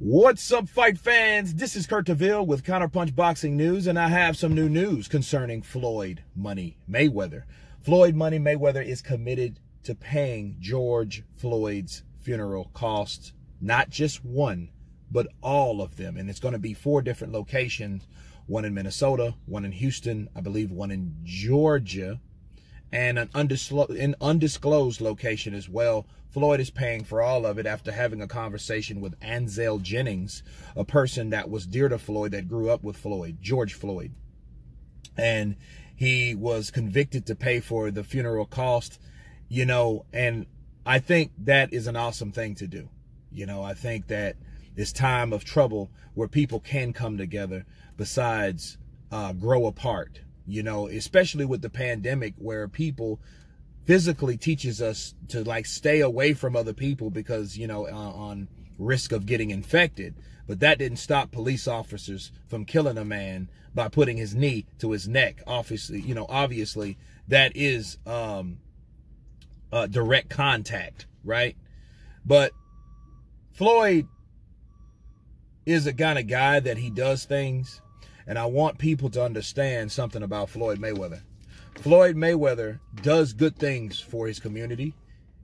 What's up, fight fans? This is Kurt DeVille with Counterpunch Boxing News, and I have some new news concerning Floyd Money Mayweather. Floyd Money Mayweather is committed to paying George Floyd's funeral costs, not just one, but all of them. And it's going to be 4 different locations, one in Minnesota, one in Houston, I believe one in Georgia, and an undisclosed location as well. Floyd is paying for all of it after having a conversation with Ansel Jennings, a person that was dear to Floyd, that grew up with Floyd, George Floyd. And he was convicted to pay for the funeral cost, you know, and I think that is an awesome thing to do. You know, I think that this time of trouble where people can come together besides grow apart, you know, especially with the pandemic where people physically teaches us to like stay away from other people because, you know, on risk of getting infected. But that didn't stop police officers from killing a man by putting his knee to his neck. Obviously, you know, obviously that is direct contact, right? But Floyd is a kind of guy that he does things, and I want people to understand something about Floyd Mayweather. Floyd Mayweather does good things for his community.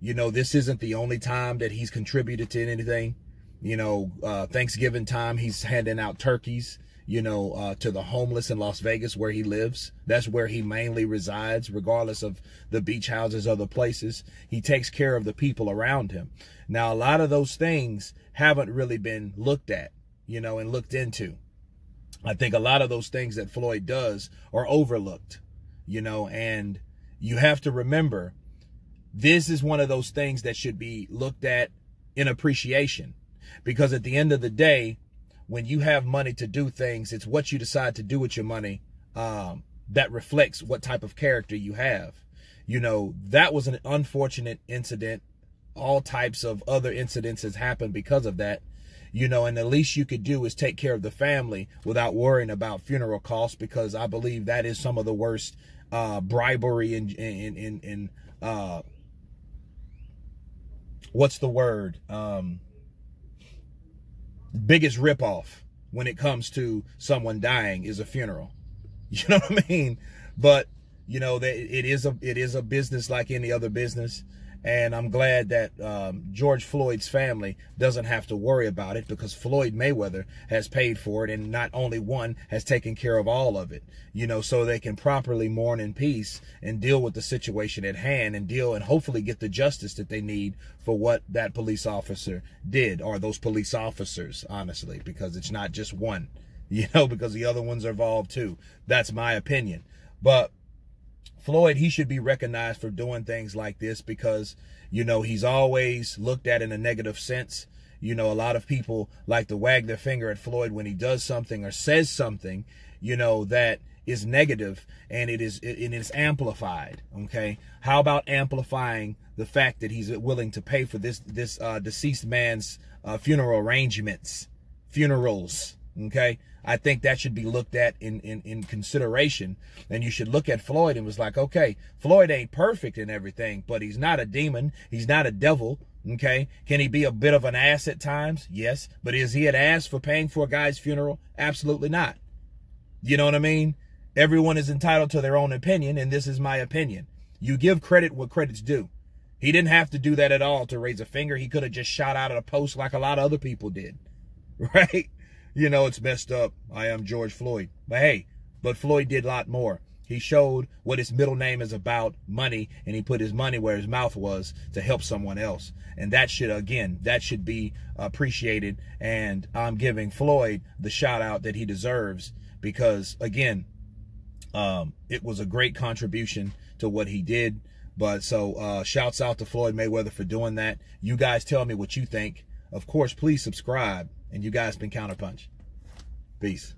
You know, this isn't the only time that he's contributed to anything. You know, Thanksgiving time, he's handing out turkeys, you know, to the homeless in Las Vegas where he lives. That's where he mainly resides, regardless of the beach houses or other places. He takes care of the people around him. Now, a lot of those things haven't really been looked at, you know, and looked into. I think a lot of those things that Floyd does are overlooked. You know, and you have to remember, this is one of those things that should be looked at in appreciation. Because at the end of the day, when you have money to do things, it's what you decide to do with your money that reflects what type of character you have. You know, that was an unfortunate incident. All types of other incidents has happened because of that. You know, and the least you could do is take care of the family without worrying about funeral costs, because I believe that is some of the worst bribery and what's the word? Biggest ripoff when it comes to someone dying is a funeral. You know what I mean? But you know, it is a business like any other business. And I'm glad that George Floyd's family doesn't have to worry about it, because Floyd Mayweather has paid for it, and not only one, has taken care of all of it, you know, so they can properly mourn in peace and deal with the situation at hand and hopefully get the justice that they need for what that police officer did, or those police officers, honestly, because it's not just one, you know, because the other ones are involved too. That's my opinion. But Floyd, he should be recognized for doing things like this, because, you know, he's always looked at in a negative sense. You know, a lot of people like to wag their finger at Floyd when he does something or says something, you know, that is negative, and it is amplified. Okay, how about amplifying the fact that he's willing to pay for this deceased man's funeral arrangements, funerals? Okay, I think that should be looked at in consideration. And you should look at Floyd and was like, okay, Floyd ain't perfect in everything, but he's not a demon. He's not a devil. Okay, can he be a bit of an ass at times? Yes. But is he an ass for paying for a guy's funeral? Absolutely not. You know what I mean? Everyone is entitled to their own opinion, and this is my opinion. You give credit what credit's due. He didn't have to do that at all to raise a finger. He could have just shot out at a post like a lot of other people did. Right? You know, it's messed up. I am George Floyd. But hey, Floyd did a lot more. He showed what his middle name is about, money, and he put his money where his mouth was to help someone else. And that should, again, that should be appreciated. And I'm giving Floyd the shout out that he deserves, because, again, it was a great contribution to what he did. But so shouts out to Floyd Mayweather for doing that. You guys tell me what you think. Of course, please subscribe. And you guys been Counterpunch. Peace.